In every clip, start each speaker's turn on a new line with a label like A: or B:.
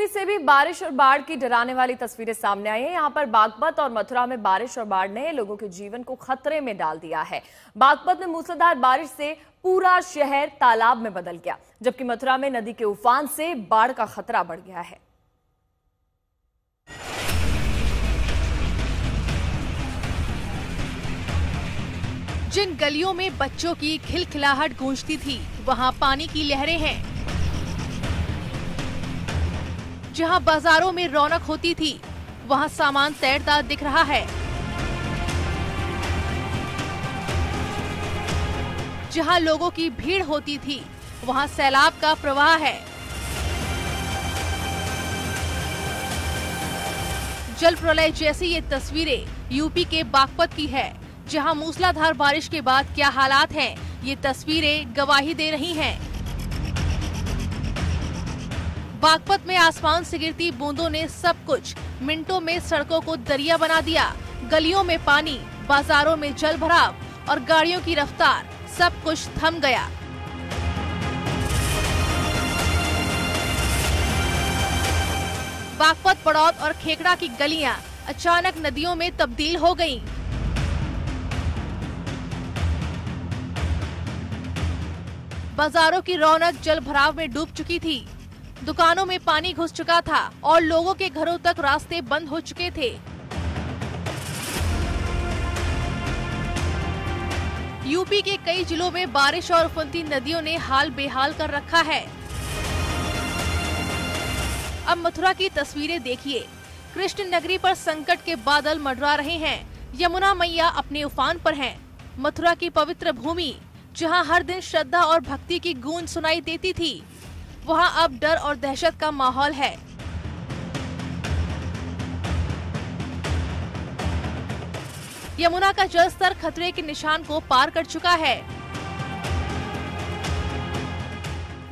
A: UP से भी बारिश और बाढ़ की डराने वाली तस्वीरें सामने आई हैं। यहाँ पर बागपत और मथुरा में बारिश और बाढ़ ने लोगों के जीवन को खतरे में डाल दिया है। बागपत में मूसलाधार बारिश से पूरा शहर तालाब में बदल गया, जबकि मथुरा में नदी के उफान से बाढ़ का खतरा बढ़ गया है।
B: जिन गलियों में बच्चों की खिलखिलाहट गूंजती थी, वहां पानी की लहरें हैं। जहां बाजारों में रौनक होती थी, वहां सामान तैरता दिख रहा है। जहां लोगों की भीड़ होती थी, वहां सैलाब का प्रवाह है। जल प्रलय जैसी ये तस्वीरें यूपी के बागपत की है, जहां मूसलाधार बारिश के बाद क्या हालात हैं, ये तस्वीरें गवाही दे रही हैं। बागपत में आसमान से गिरती बूंदों ने सब कुछ मिनटों में सड़कों को दरिया बना दिया। गलियों में पानी, बाजारों में जल भराव और गाड़ियों की रफ्तार, सब कुछ थम गया। बागपत, बड़ौद और खेकड़ा की गलियां अचानक नदियों में तब्दील हो गईं। बाजारों की रौनक जल भराव में डूब चुकी थी। दुकानों में पानी घुस चुका था और लोगों के घरों तक रास्ते बंद हो चुके थे। यूपी के कई जिलों में बारिश और उफनती नदियों ने हाल बेहाल कर रखा है। अब मथुरा की तस्वीरें देखिए। कृष्ण नगरी पर संकट के बादल मंडरा रहे हैं। यमुना मैया अपने उफान पर हैं। मथुरा की पवित्र भूमि, जहां हर दिन श्रद्धा और भक्ति की गूंज सुनाई देती थी, वहां अब डर और दहशत का माहौल है। यमुना का जलस्तर खतरे के निशान को पार कर चुका है।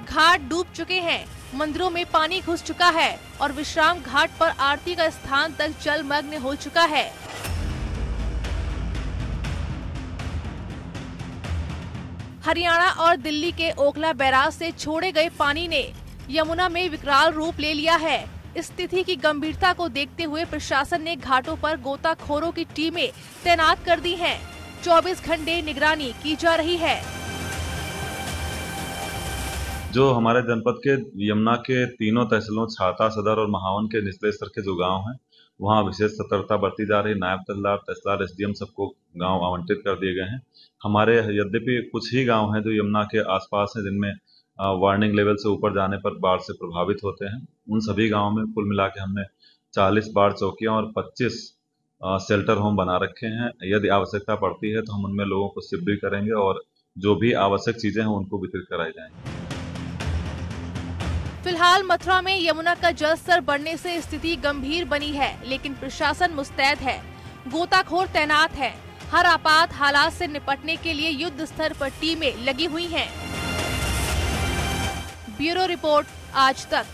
B: घाट डूब चुके हैं, मंदिरों में पानी घुस चुका है और विश्राम घाट पर आरती का स्थान तक जलमग्न हो चुका है। हरियाणा और दिल्ली के ओखला बैराज से छोड़े गए पानी ने यमुना में विकराल रूप ले लिया है। स्थिति की गंभीरता को देखते हुए प्रशासन ने घाटों पर गोताखोरों की टीमें तैनात कर दी हैं। 24 घंटे निगरानी की जा रही है।
C: जो हमारे जनपद के यमुना के तीनों तहसीलों छाता, सदर और महावन के निचले स्तर के जो गांव हैं, वहाँ विशेष सतर्कता बरती जा रही। नायब तहसीलदार, एसडीएम सबको गांव आवंटित कर दिए गए हैं। हमारे यद्यपि कुछ ही गांव हैं जो यमुना के आसपास हैं, जिनमें वार्निंग लेवल से ऊपर जाने पर बाढ़ से प्रभावित होते हैं। उन सभी गांवों में कुल मिला के हमने 40 बाढ़ चौकियां और 25 शेल्टर होम बना रखे हैं। यदि आवश्यकता पड़ती है तो हम उनमें लोगों को शिफ्ट भी करेंगे और जो भी आवश्यक चीजें हैं उनको वितरित कराई जाएंगी।
B: फिलहाल मथुरा में यमुना का जलस्तर बढ़ने से स्थिति गंभीर बनी है, लेकिन प्रशासन मुस्तैद है। गोताखोर तैनात है। हर आपात हालात से निपटने के लिए युद्ध स्तर पर टीमें लगी हुई हैं। ब्यूरो रिपोर्ट, आज तक।